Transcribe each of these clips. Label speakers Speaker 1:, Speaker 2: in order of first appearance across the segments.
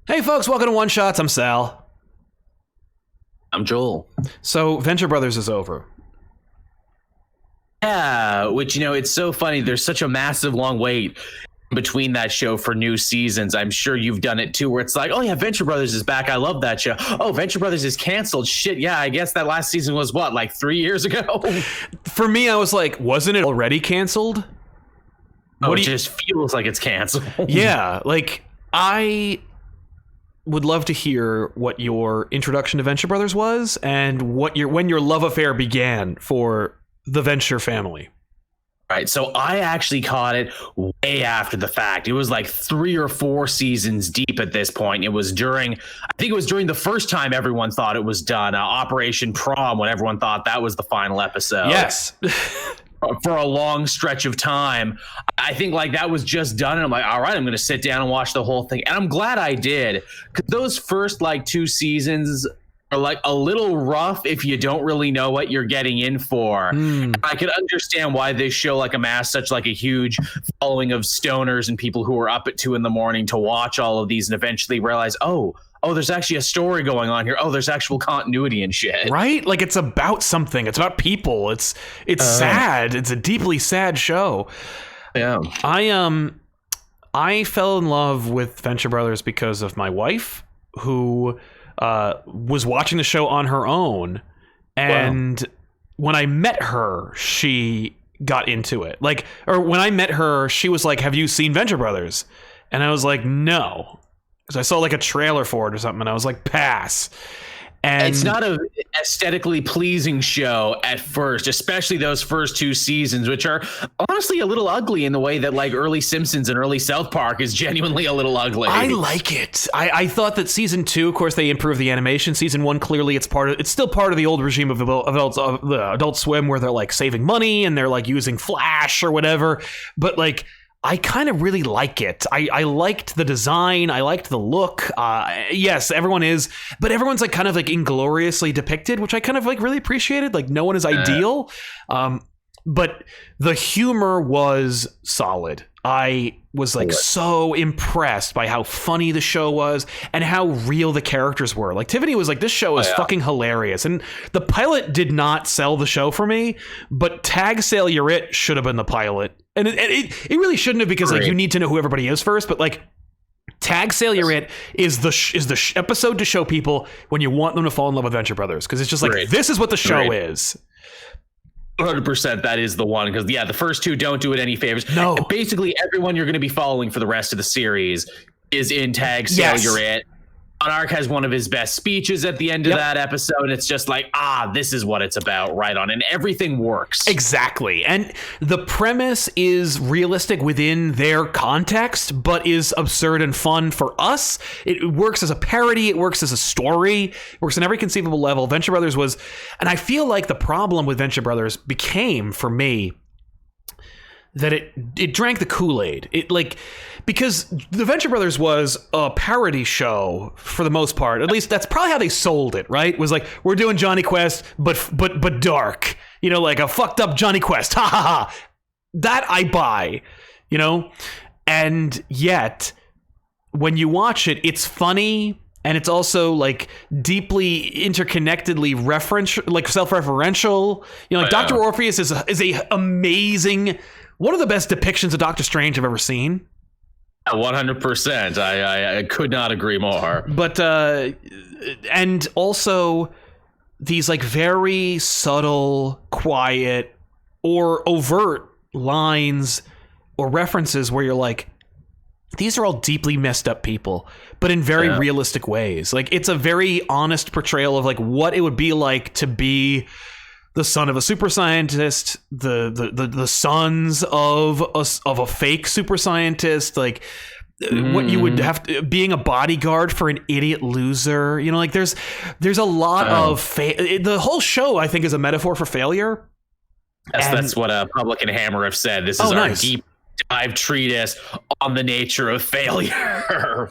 Speaker 1: Hey folks, welcome to One Shots. I'm Sal.
Speaker 2: I'm Joel.
Speaker 1: So Venture Brothers is over.
Speaker 2: Yeah, which, it's so funny. There's such a massive long wait between that show for new seasons. I'm sure you've done it too, where it's like, oh yeah, Venture Brothers is back. I love that show. Oh, Venture Brothers is canceled. Shit, yeah, I guess that last season was what, like 3 years ago?
Speaker 1: For me, I was like, wasn't it already canceled?
Speaker 2: It just feels like it's canceled.
Speaker 1: Yeah, like I would love to hear what your introduction to Venture Brothers was and when your love affair began for the Venture family.
Speaker 2: Right, so I actually caught it way after the fact. It was like 3 or 4 seasons deep at this point. I think it was during the first time everyone thought it was done, Operation Prom, when everyone thought that was the final episode.
Speaker 1: Yes.
Speaker 2: For a long stretch of time. I think like that was just done, and I'm like, all right, I'm going to sit down and watch the whole thing. And I'm glad I did, because those first like 2 seasons are like a little rough if you don't really know what you're getting in for. I could understand why this show like amassed such like a huge following of stoners and people who are up at 2 a.m. to watch all of these and eventually realize, oh, there's actually a story going on here. Oh, there's actual continuity and shit.
Speaker 1: Right? Like it's about something. It's about people. It's sad. It's a deeply sad show.
Speaker 2: Yeah.
Speaker 1: I fell in love with Venture Brothers because of my wife, who was watching the show on her own, and when I met her, she got into it. When I met her, she was like, "Have you seen Venture Brothers?" And I was like, "No." Because I saw like a trailer for it or something, and I was like, pass. And
Speaker 2: it's not a aesthetically pleasing show at first, especially those first 2 seasons, which are honestly a little ugly in the way that like early Simpsons and early South Park is genuinely a little ugly.
Speaker 1: I like it. I thought that season 2, of course, they improved the animation. Season 1, clearly it's still part of the old regime of the Adult Swim, where they're like saving money and they're like using Flash or whatever. But like, I kind of really like it. I liked the design. I liked the look. Yes, everyone is, but everyone's like kind of like ingloriously depicted, which I kind of like really appreciated. Like no one is ideal, but the humor was solid. I was like so impressed by how funny the show was and how real the characters were. Like Tiffany was like, this show is fucking hilarious. And the pilot did not sell the show for me, but Tag Sale You're It should have been the pilot. And it really shouldn't have, because like you need to know who everybody is first. But like Tag Sale You're It is the episode to show people when you want them to fall in love with Venture Brothers. Because it's just like, this is what the show is.
Speaker 2: 100% that is the one, because the first 2 don't do it any favors.
Speaker 1: No,
Speaker 2: basically everyone you're going to be following for the rest of the series is in Tag Sale You're It. Monarch has one of his best speeches at the end of that episode. It's just like, this is what it's about, right on, and everything works.
Speaker 1: Exactly. And the premise is realistic within their context, but is absurd and fun for us. It works as a parody. It works as a story. It works on every conceivable level. Venture Brothers was, and I feel like the problem with Venture Brothers became, for me, that it drank the Kool-Aid. Because the Venture Brothers was a parody show for the most part. At least that's probably how they sold it, right? It was like, we're doing Johnny Quest, but dark. Like a fucked up Johnny Quest. Ha ha ha. That I buy, And yet, when you watch it, it's funny. And it's also like deeply interconnectedly self-referential. Dr. Orpheus is a amazing, one of the best depictions of Doctor Strange I've ever seen.
Speaker 2: 100%. I could not agree more.
Speaker 1: But and also these like very subtle, quiet, or overt lines or references where you're like, these are all deeply messed up people, but in very realistic ways. Like it's a very honest portrayal of like what it would be like to be the son of a super scientist, the sons of a fake super scientist, like what you would have to, being a bodyguard for an idiot loser. Like there's a lot of the whole show, I think, is a metaphor for failure.
Speaker 2: Yes, that's what Public and Hammer have said. This is our deep dive treatise on the nature of failure.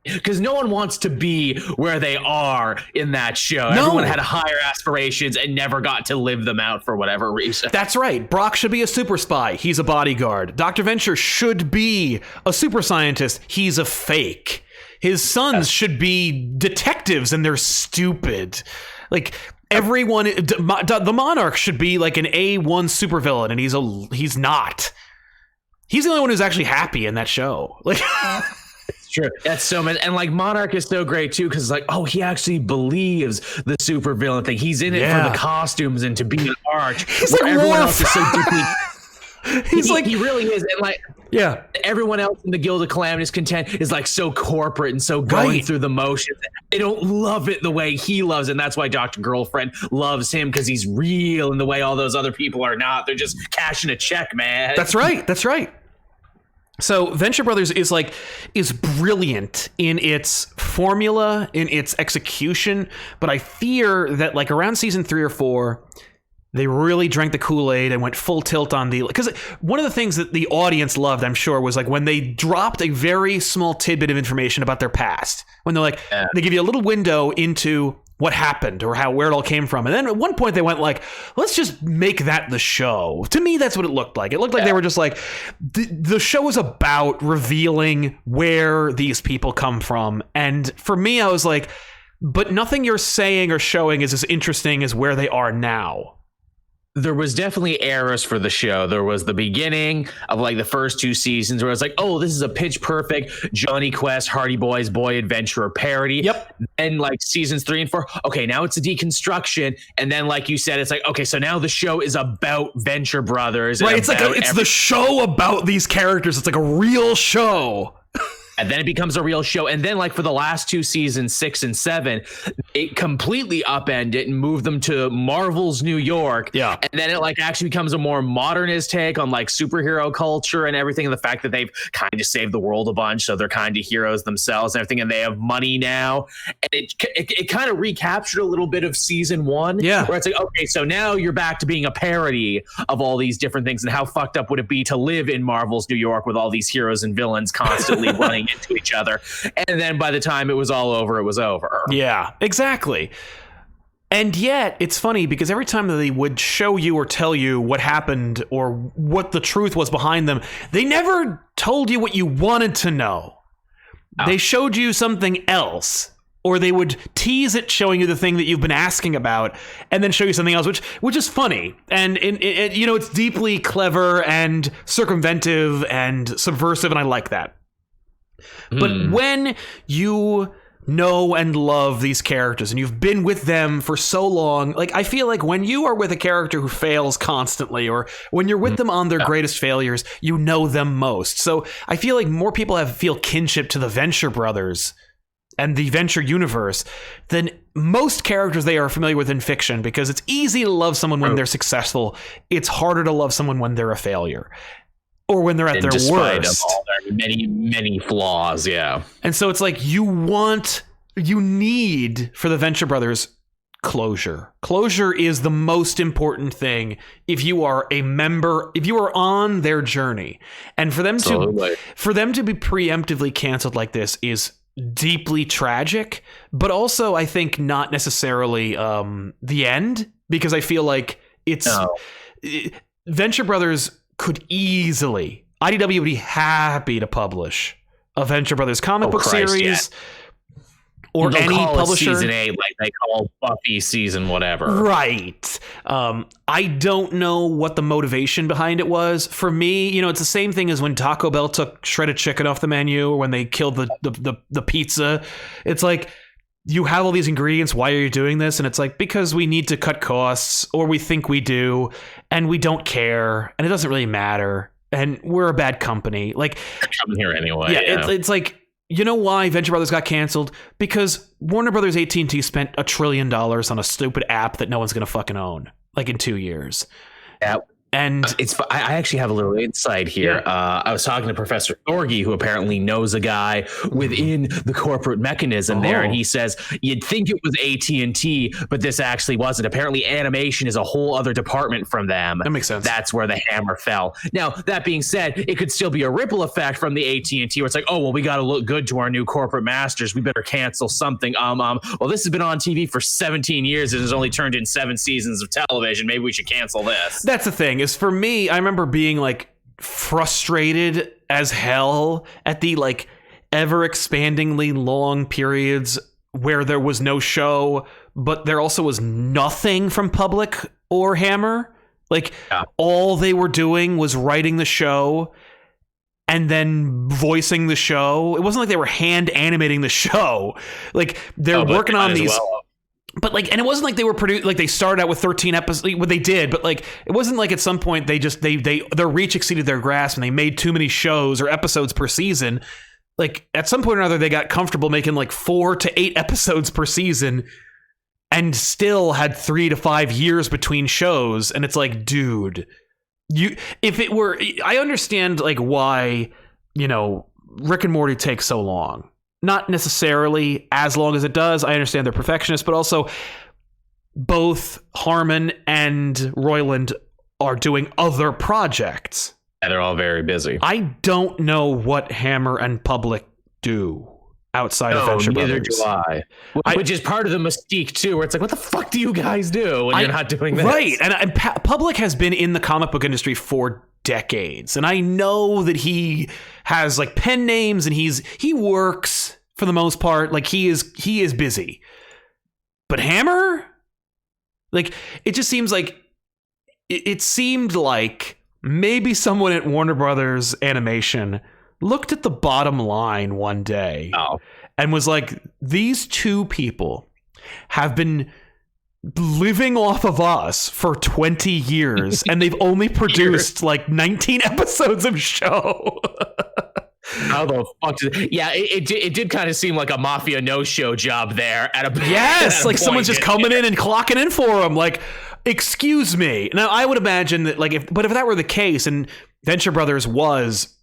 Speaker 2: Because no one wants to be where they are in that show. No. Everyone had higher aspirations and never got to live them out for whatever reason.
Speaker 1: That's right. Brock should be a super spy. He's a bodyguard. Dr. Venture should be a super scientist. He's a fake. His sons should be detectives, and they're stupid. Like everyone, the Monarch should be like an A1 supervillain, and he's not. He's the only one who's actually happy in that show. Like,
Speaker 2: it's true. That's so much, and like Monarch is so great too because like, oh, he actually believes the supervillain thing. He's in it for the costumes and to be an arch.
Speaker 1: He's like everyone else is so deeply.
Speaker 2: He really is, and like everyone else in the Guild of Calamity's Content is like so corporate and so going through the motions. They don't love it the way he loves it, and that's why Dr. Girlfriend loves him, because he's real in the way all those other people are not. They're just cashing a check, man.
Speaker 1: That's right. So Venture Brothers is brilliant in its formula, in its execution, but I fear that like around season 3 or 4, they really drank the Kool-Aid and went full tilt on because one of the things that the audience loved, I'm sure, was like when they dropped a very small tidbit of information about their past. When they're like, they give you a little window into what happened or where it all came from. And then at one point they went like, let's just make that the show. To me, that's what it looked like. It looked like they were just like, the show is about revealing where these people come from. And for me, I was like, but nothing you're saying or showing is as interesting as where they are now.
Speaker 2: There was definitely eras for the show. There was the beginning of like the first 2 seasons where it's like, oh, this is a pitch perfect Johnny Quest, Hardy Boys, Boy Adventurer parody.
Speaker 1: Yep.
Speaker 2: And like seasons 3 and 4, okay, now it's a deconstruction. And then like you said, it's like, okay, so now the show is about Venture Brothers.
Speaker 1: Right. It's like it's the show about these characters. It's like a real show.
Speaker 2: And then it becomes a real show. And then like for the last 2 seasons, 6 and 7, it completely upended it and moved them to Marvel's New York.
Speaker 1: Yeah.
Speaker 2: And then it like actually becomes a more modernist take on like superhero culture and everything. And the fact that they've kind of saved the world a bunch. So they're kind of heroes themselves and everything. And they have money now. And it kind of recaptured a little bit of season 1.
Speaker 1: Yeah.
Speaker 2: Where it's like, okay, so now you're back to being a parody of all these different things. And how fucked up would it be to live in Marvel's New York with all these heroes and villains constantly running into each other, and then by the time it was all over, it was over.
Speaker 1: Yeah, exactly. And yet it's funny because every time that they would show you or tell you what happened or what the truth was behind them, they never told you what you wanted to know. They showed you something else, or they would tease it showing you the thing that you've been asking about and then show you something else, which is funny. And you know, it's deeply clever and circumventive and subversive, and I like that. But when you know and love these characters and you've been with them for so long, like I feel like when you are with a character who fails constantly, or when you're with them on their greatest failures, you know them most. So I feel like more people feel kinship to the Venture Brothers and the Venture universe than most characters they are familiar with in fiction, because it's easy to love someone when they're successful. It's harder to love someone when they're a failure. Or when they're at their worst.
Speaker 2: Of all their many flaws, yeah.
Speaker 1: And so it's like you need for the Venture Brothers closure. Closure is the most important thing if you are a member, if you are on their journey. And for them to be preemptively canceled like this is deeply tragic, but also I think not necessarily the end, because I feel like Venture Brothers could easily, IDW would be happy to publish a Venture Brothers comic book series, or
Speaker 2: they'll
Speaker 1: any
Speaker 2: call
Speaker 1: publisher.
Speaker 2: It season 8, like they call Buffy season whatever.
Speaker 1: Right. I don't know what the motivation behind it was. For me, you know, it's the same thing as when Taco Bell took shredded chicken off the menu, or when they killed the pizza. It's like, you have all these ingredients. Why are you doing this? And it's like, because we need to cut costs, or we think we do, and we don't care, and it doesn't really matter, and we're a bad company. Like,
Speaker 2: coming here anyway.
Speaker 1: Yeah, it's like, you know why Venture Brothers got canceled? Because Warner Brothers AT&T spent $1 trillion on a stupid app that no one's gonna fucking own, like in 2 years.
Speaker 2: Yeah.
Speaker 1: And
Speaker 2: I actually have a little insight here.
Speaker 1: Yeah.
Speaker 2: I was talking to Professor Thorgy, who apparently knows a guy within the corporate mechanism there, and he says you'd think it was AT&T, but this actually wasn't. Apparently, animation is a whole other department from them.
Speaker 1: That makes sense.
Speaker 2: That's where the hammer fell. Now, that being said, it could still be a ripple effect from the AT&T, where it's like, oh well, we got to look good to our new corporate masters. We better cancel something. Well, this has been on TV for 17 years and has only turned in 7 seasons of television. Maybe we should cancel this.
Speaker 1: That's the thing. Is for me, I remember being like frustrated as hell at the ever expandingly long periods where there was no show, but there also was nothing from Public or Hammer. Like, all they were doing was writing the show and then voicing the show. It wasn't like they were hand animating the show. Like, they're working on these. Well. But like, and it wasn't like they were produced, like they started out with 13 episodes. What they did, but like, it wasn't like at some point their reach exceeded their grasp and they made too many shows or episodes per season. Like, at some point or another, they got comfortable making like 4 to 8 episodes per season and still had 3 to 5 years between shows. And it's like, dude, I understand like why, Rick and Morty takes so long. Not necessarily as long as it does. I understand they're perfectionists, but also both Harmon and Roiland are doing other projects.
Speaker 2: And they're all very busy.
Speaker 1: I don't know what Hammer and Public do outside of Venture Brothers.
Speaker 2: Neither do I. Which is part of the mystique, too, where it's like, what the fuck do you guys do when you're not doing this?
Speaker 1: Right. And Public has been in the comic book industry for decades. And I know that he has like pen names and he works for the most part. Like, he is busy. But Hammer? Like, it just seems like it seemed like maybe someone at Warner Brothers Animation looked at the bottom line one day and was like, these two people have been living off of us for 20 years and they've only produced like 19 episodes of show.
Speaker 2: How the fuck it did kind of seem like a mafia no-show job there
Speaker 1: like someone's just coming in and clocking in for them. Like, excuse me. Now, I would imagine that like if that were the case and Venture Brothers was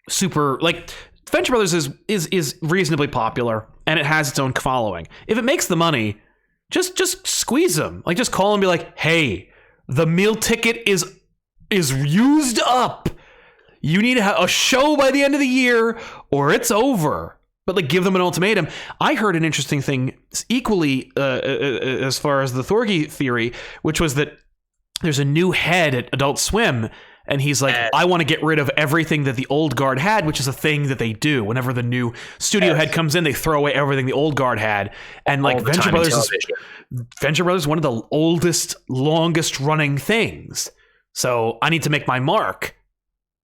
Speaker 1: super, like, Venture Brothers is reasonably popular and it has its own following. If it makes the money, just squeeze them. Like, just call and be like, hey, the meal ticket is used up. You need to have a show by the end of the year or it's over. But like, give them an ultimatum. I heard an interesting thing equally as far as the Thorgy theory, which was that there's a new head at Adult Swim. And he's like, I want to get rid of everything that the old guard had, which is a thing that they do. Whenever the new studio head comes in, they throw away everything the old guard had. And like, Venture Brothers is one of the oldest, longest running things. So I need to make my mark.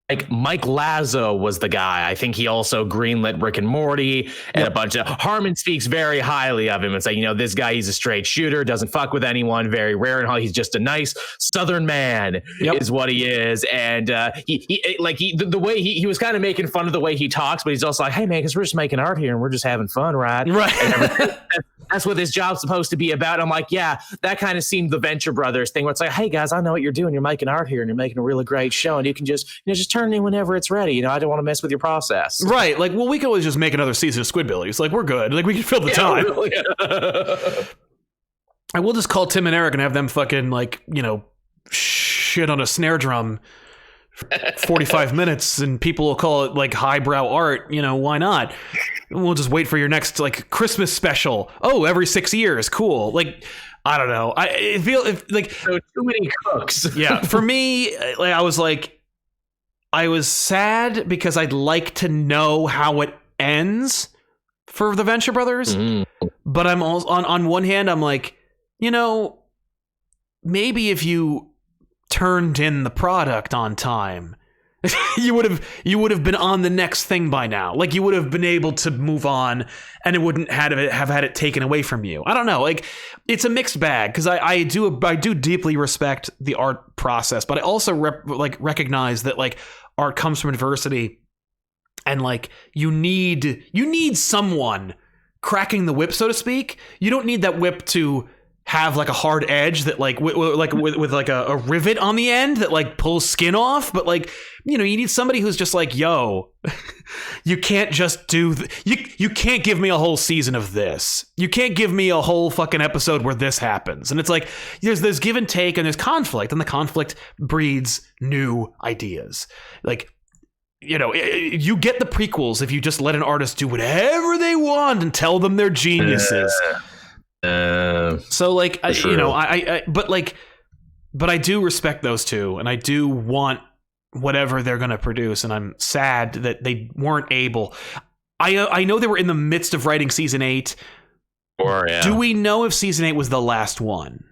Speaker 2: Like, Mike Lazo was the guy. I think he also greenlit Rick and Morty and a bunch of... Harmon speaks very highly of him and say, this guy, he's a straight shooter, doesn't fuck with anyone, very rare, and he's just a nice Southern man is what he is. And the way he was kind of making fun of the way he talks, but he's also like, hey man, because we're just making art here and we're just having fun, right?
Speaker 1: Right.
Speaker 2: That's what this job's supposed to be about. I'm like, yeah, that kind of seemed the Venture Brothers thing where it's like, hey guys, I know what you're doing. You're making art here and you're making a really great show and you can just turn it in whenever it's ready. I don't want to mess with your process.
Speaker 1: Right. Like, well, we can always just make another season of Squidbillies. Like, we're good. Like, we can fill the time. Really. And we'll just call Tim and Eric and have them fucking like, shit on a snare drum for 45 minutes and people will call it like highbrow art. Why not? We'll just wait for your next like Christmas special. Oh, every 6 years. Cool. Like, I don't know. I feel like
Speaker 2: so too many cooks.
Speaker 1: Yeah. For me, like, I was sad because I'd like to know how it ends for the Venture Brothers. But I'm also on one hand, I'm like, maybe if you turned in the product on time, you would have been on the next thing by now. Like, you would have been able to move on and it wouldn't have had it taken away from you. I don't know. Like, it's a mixed bag because I do deeply respect the art process, but I also recognize that like art comes from adversity and like you need someone cracking the whip, so to speak. You don't need that whip to have like a hard edge that like with like a rivet on the end that like pulls skin off, but like you need somebody who's just like, yo, you can't just do you can't give me a whole season of this, you can't give me a whole fucking episode where this happens. And it's like there's give and take and there's conflict, and the conflict breeds new ideas. Like, you get the prequels if you just let an artist do whatever they want and tell them they're geniuses. So like, but I do respect those two, and I do want whatever they're going to produce, and I'm sad that they weren't able. I know they were in the midst of writing season 8.
Speaker 2: Or yeah.
Speaker 1: Do we know if season 8 was the last one?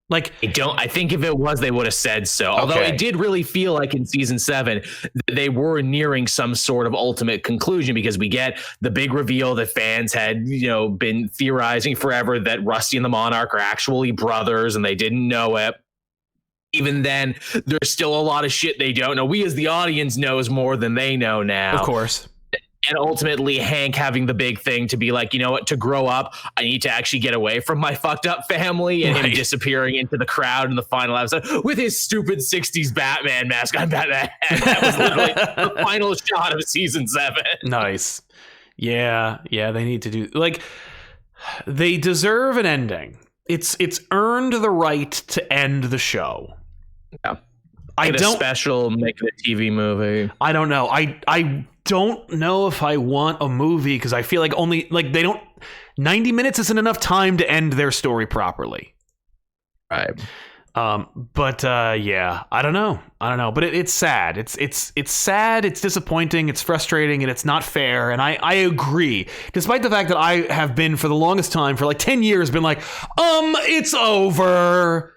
Speaker 1: Like,
Speaker 2: I think if it was, they would have said so. Although it did really feel like in season 7, they were nearing some sort of ultimate conclusion, because we get the big reveal that fans had, been theorizing forever, that Rusty and the Monarch are actually brothers and they didn't know it. Even then, there's still a lot of shit they don't know. We as the audience knows more than they know now.
Speaker 1: Of course.
Speaker 2: And ultimately, Hank having the big thing to be like, you know what, to grow up, I need to actually get away from my fucked up family, and him disappearing into the crowd in the final episode with his stupid 60s Batman mask on Batman. That was literally the final shot of season 7.
Speaker 1: Nice. Yeah, they need to do, like, they deserve an ending. It's earned the right to end the show.
Speaker 2: Yeah. Make it a special, make it a TV movie.
Speaker 1: I don't know. I don't know if I want a movie, because I feel like 90 minutes isn't enough time to end their story properly.
Speaker 2: Right.
Speaker 1: But yeah, I don't know. But it's sad. It's sad. It's disappointing. It's frustrating, and it's not fair. And I agree. Despite the fact that I have been, for the longest time, for like 10 years, been like, it's over.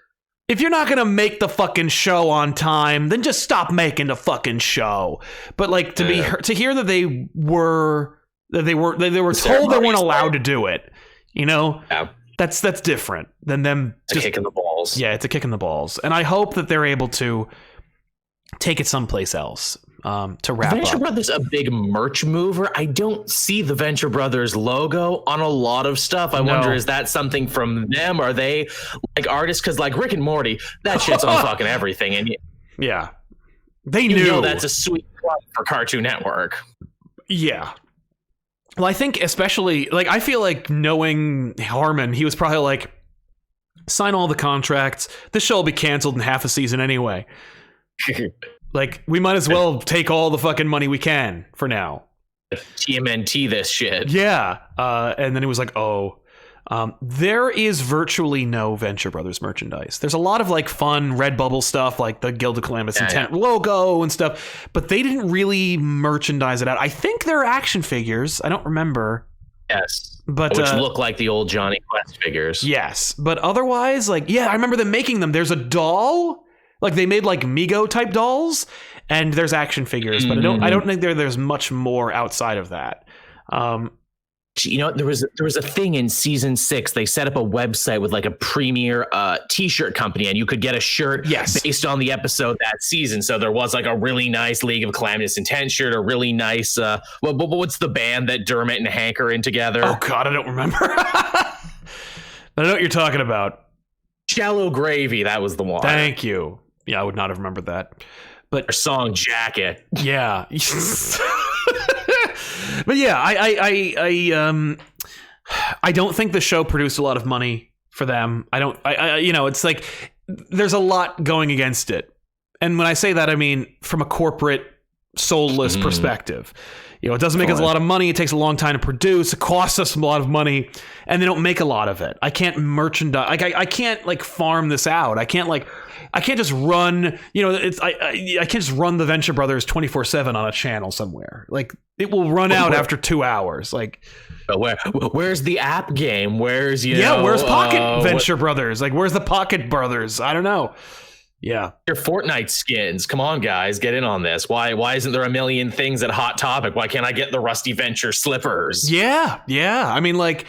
Speaker 1: If you're not gonna make the fucking show on time, then just stop making the fucking show. But like to hear that they were told they weren't allowed to do it,
Speaker 2: Yeah.
Speaker 1: That's different than them.
Speaker 2: It's a kick in the balls.
Speaker 1: Yeah, it's a kick in the balls, and I hope that they're able to take it someplace else. To wrap
Speaker 2: Venture
Speaker 1: up.
Speaker 2: Brothers, a big merch mover. I don't see the Venture Brothers logo on a lot of stuff. I wonder, is that something from them? Are they like artists? Because like Rick and Morty, that shit's on fucking everything. And
Speaker 1: yeah, they knew
Speaker 2: that's a sweet plug for Cartoon Network.
Speaker 1: Yeah. Well, I think especially, like, I feel like knowing Harmon, he was probably like, sign all the contracts. This show will be canceled in half a season anyway. Like, we might as well take all the fucking money we can for now.
Speaker 2: TMNT this shit.
Speaker 1: Yeah. And then he was like, there is virtually no Venture Brothers merchandise. There's a lot of like fun Redbubble stuff, like the Guild of Calamitous Intent logo and stuff, but they didn't really merchandise it out. I think there are action figures. I don't remember.
Speaker 2: Yes.
Speaker 1: But
Speaker 2: which look like the old Johnny Quest figures.
Speaker 1: Yes. But otherwise, like, yeah, I remember them making them. There's a doll. Like, they made like Mego type dolls, and there's action figures, but I don't think there's much more outside of that.
Speaker 2: There was a thing in season 6. They set up a website with like a premier t-shirt company, and you could get a shirt based on the episode that season. So there was like a really nice League of Calamitous Intent shirt, a really nice what's the band that Dermot and Hank are in together?
Speaker 1: Oh god, I don't remember. But I know what you're talking about.
Speaker 2: Shallow Gravy, that was the one.
Speaker 1: Thank you. Yeah, I would not have remembered that. But
Speaker 2: their song Jacket.
Speaker 1: Yeah. But yeah, I don't think the show produced a lot of money for them. It's like there's a lot going against it. And when I say that, I mean from a corporate soulless perspective. It doesn't make us a lot of money. It takes a long time to produce. It costs us a lot of money, and they don't make a lot of it. I can't merchandise. I can't like farm this out. I can't just run. I can't just run the Venture Brothers 24/7 on a channel somewhere. Like it will run out after 2 hours. Like,
Speaker 2: where's the app game? Where's
Speaker 1: where's Pocket Venture Brothers? Like, where's the Pocket Brothers? I don't know. Yeah,
Speaker 2: your Fortnite skins. Come on, guys, get in on this. Why isn't there a million things at Hot Topic? Why can't I get the Rusty Venture slippers?
Speaker 1: Yeah. I mean, like,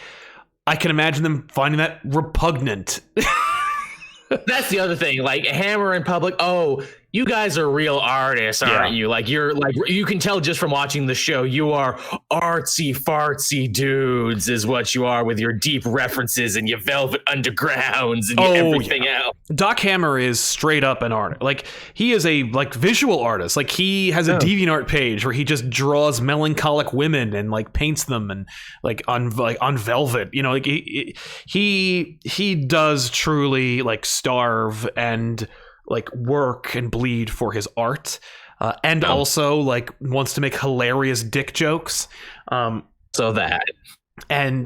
Speaker 1: I can imagine them finding that repugnant.
Speaker 2: That's the other thing. Like Hammer in public. Oh, you guys are real artists, aren't you? Like you can tell just from watching the show. You are artsy fartsy dudes, is what you are, with your deep references and your Velvet Undergrounds and everything else.
Speaker 1: Doc Hammer is straight up an artist. Like he is a visual artist. Like he has a DeviantArt page where he just draws melancholic women and like paints them and on velvet. Like he does truly like starve and like work and bleed for his art, and also like wants to make hilarious dick jokes.
Speaker 2: So that
Speaker 1: and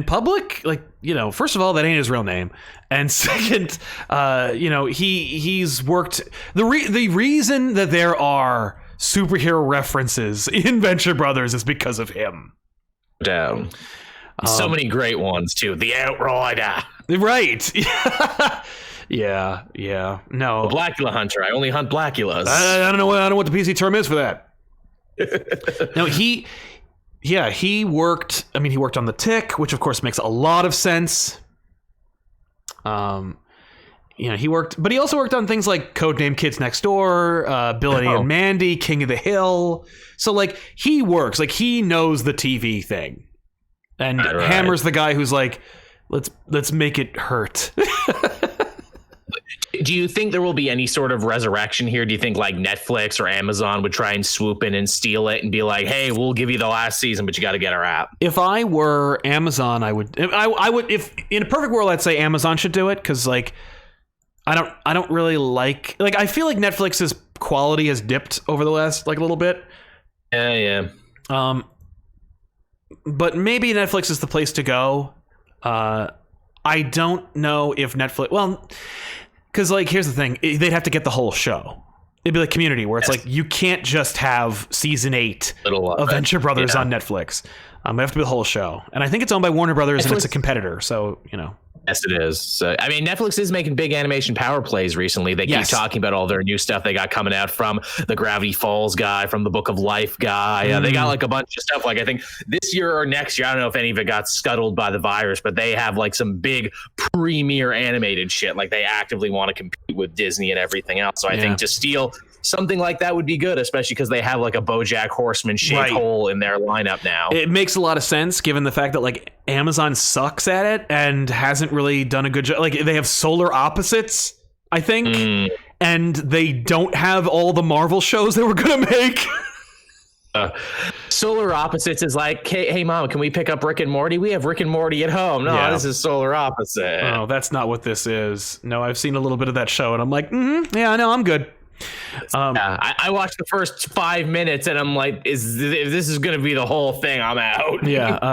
Speaker 1: public, like, first of all, that ain't his real name, and second, he's worked the reason that there are superhero references in Venture Brothers is because of him.
Speaker 2: Down. So many great ones too. The Outrider.
Speaker 1: Right. Yeah. No.
Speaker 2: The Blackula Hunter. I only hunt Blackulas.
Speaker 1: I don't know what the PC term is for that. No, he worked. I mean, he worked on The Tick, which of course makes a lot of sense. He worked, but he also worked on things like Codename Kids Next Door, Billy and Mandy, King of the Hill. So like he works, like he knows the TV thing, and Hammer's the guy who's like, let's make it hurt.
Speaker 2: Do you think there will be any sort of resurrection here? Do you think like Netflix or Amazon would try and swoop in and steal it and be like, hey, we'll give you the last season, but you got to get our app?
Speaker 1: If I were Amazon, I would, if in a perfect world, I'd say Amazon should do it. Cause like, I don't really like, I feel like Netflix's quality has dipped over the last like a little bit.
Speaker 2: Yeah.
Speaker 1: But maybe Netflix is the place to go. I don't know if Netflix, well, because, like, here's the thing. They'd have to get the whole show. It'd be like Community, where it's like, you can't just have season 8 of Venture Brothers on Netflix. They have to be the whole show. And I think it's owned by Warner Brothers, and it's a competitor. So,
Speaker 2: Yes, it is. So, I mean, Netflix is making big animation power plays recently. They keep talking about all their new stuff they got coming out, from the Gravity Falls guy, from the Book of Life guy. They got like a bunch of stuff. Like I think this year or next year, I don't know if any of it got scuttled by the virus, but they have like some big premier animated shit. Like they actively want to compete with Disney and everything else. So I think to steal something like that would be good, especially because they have like a BoJack Horseman shaped hole in their lineup now. It
Speaker 1: makes a lot of sense given the fact that like Amazon sucks at it and hasn't really done a good job. Like they have Solar Opposites, I think, and they don't have all the Marvel shows they were gonna make.
Speaker 2: Solar Opposites is like, hey mom, can we pick up Rick and Morty? We have Rick and Morty at home. No, this is Solar Opposite.
Speaker 1: Oh, that's not what this is. No, I've seen a little bit of that show and I'm like, yeah, no, I'm good.
Speaker 2: I watched the first 5 minutes and I'm like, if this is going to be the whole thing, I'm out.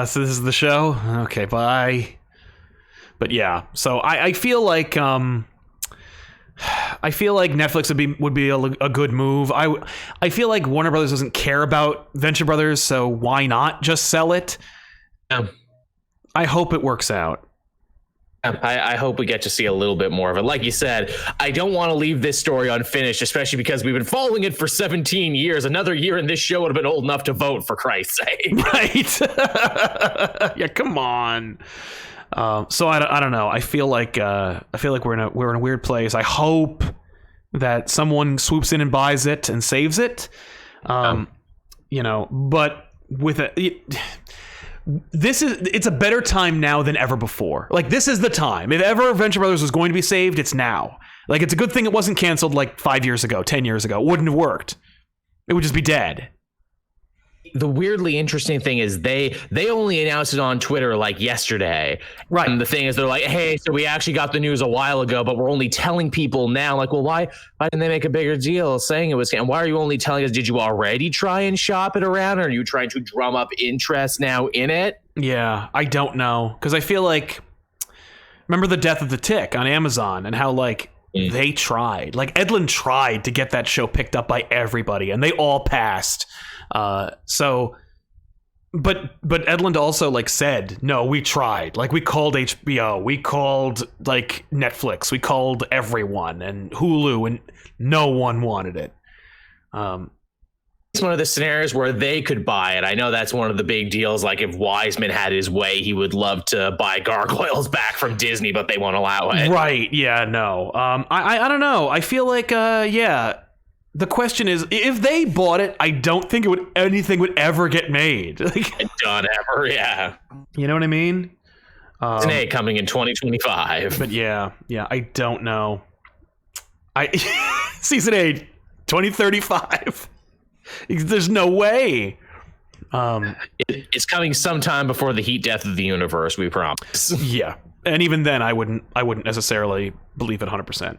Speaker 1: So this is the show. Okay, bye. But yeah, so I feel like Netflix would be a good move. I feel like Warner Brothers doesn't care about Venture Brothers, so why not just sell it? I hope it works out.
Speaker 2: I hope we get to see a little bit more of it. Like you said, I don't want to leave this story unfinished, especially because we've been following it for 17 years. Another year in this show would have been old enough to vote, for Christ's sake.
Speaker 1: Right. Yeah, come on. So I don't know. I feel like we're in a weird place. I hope that someone swoops in and buys it and saves it. But with it's a better time now than ever before. Like, this is the time. If ever Venture Brothers was going to be saved, it's now. Like, it's a good thing it wasn't canceled like 5 years ago, 10 years ago. It wouldn't have worked. It would just be dead.
Speaker 2: The weirdly interesting thing is they only announced it on Twitter like yesterday.
Speaker 1: Right.
Speaker 2: And the thing is, they're like, hey, so we actually got the news a while ago, but we're only telling people now. Like, well, why didn't they make a bigger deal saying it was? And why are you only telling us? Did you already try and shop it around? Or are you trying to drum up interest now in it?
Speaker 1: Yeah, I don't know. Because I feel like, remember the death of the Tick on Amazon and how like they tried. Like Edlund tried to get that show picked up by everybody and they all passed. But Edlund also like said, no, we tried. Like we called HBO, we called like Netflix, we called everyone and Hulu, and no one wanted it.
Speaker 2: It's one of the scenarios where they could buy it. I know that's one of the big deals. Like if Wiseman had his way, he would love to buy Gargoyles back from Disney, but they won't allow it.
Speaker 1: Right? Yeah. No. I don't know. I feel like the question is, if they bought it, I don't think anything would ever get made. Like,
Speaker 2: done ever, yeah.
Speaker 1: You know what I mean?
Speaker 2: Season 8 coming in 2025.
Speaker 1: But yeah, I don't know. Season 8, 2035. There's no way.
Speaker 2: It's coming sometime before the heat death of the universe, we promise.
Speaker 1: Yeah, and even then, I wouldn't necessarily believe it 100%.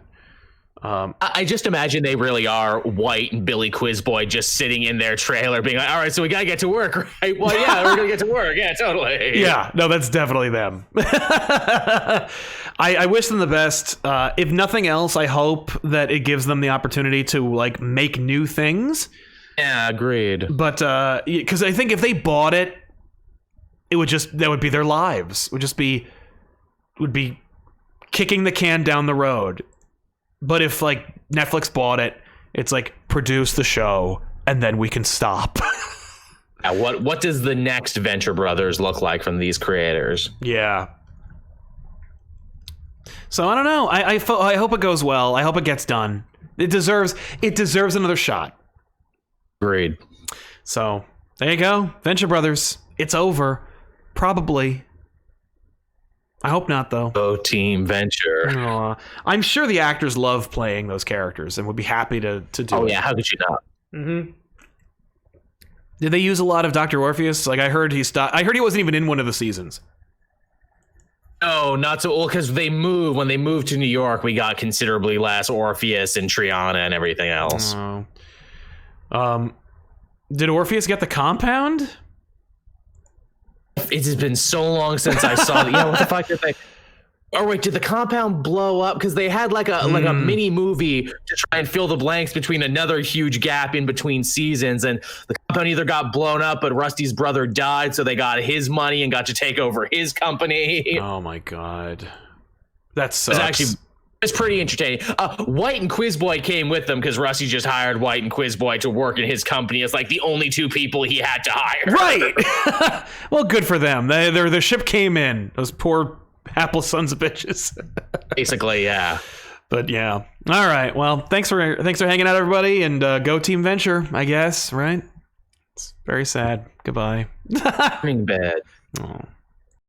Speaker 2: I just imagine they really are White and Billy Quizboy just sitting in their trailer being like, all right, so we gotta get to work, right? Well, yeah, we're gonna get to work. Yeah, totally.
Speaker 1: Yeah, no, that's definitely them. I wish them the best. If nothing else, I hope that it gives them the opportunity to like make new things.
Speaker 2: Yeah, agreed.
Speaker 1: But because I think if they bought it, that would be their lives. Would be kicking the can down the road. But if like Netflix bought it, it's like produce the show and then we can stop.
Speaker 2: What does the next Venture Brothers look like from these creators?
Speaker 1: Yeah. So I don't know. I hope it goes well. I hope it gets done. It deserves another shot.
Speaker 2: Agreed.
Speaker 1: So there you go, Venture Brothers. It's over, probably. I hope not, though.
Speaker 2: Oh, Team Venture.
Speaker 1: I'm sure the actors love playing those characters and would be happy to do it.
Speaker 2: Oh yeah, how could you not?
Speaker 1: Mm-hmm. Did they use a lot of Dr. Orpheus? Like I heard he stopped. I heard he wasn't even in one of the seasons.
Speaker 2: No, not so. Well, because when they moved to New York, we got considerably less Orpheus and Triana and everything else.
Speaker 1: Did Orpheus get the compound?
Speaker 2: It has been so long since I saw it. Yeah, what the fuck did they? Oh wait, did the compound blow up? Because they had like a mini movie to try and fill the blanks between another huge gap in between seasons, and the compound either got blown up, but Rusty's brother died, so they got his money and got to take over his company.
Speaker 1: Oh my god, that sucks.
Speaker 2: It's pretty entertaining. White and Quizboy came with them because Rusty just hired White and Quizboy to work in his company as like the only two people he had to hire.
Speaker 1: Right. Well, good for them. Their ship came in. Those poor hapless sons of bitches.
Speaker 2: Basically, yeah.
Speaker 1: But yeah. All right. Well, thanks for hanging out, everybody, and go Team Venture, I guess. Right. It's very sad. Goodbye.
Speaker 2: Bad.
Speaker 1: Oh.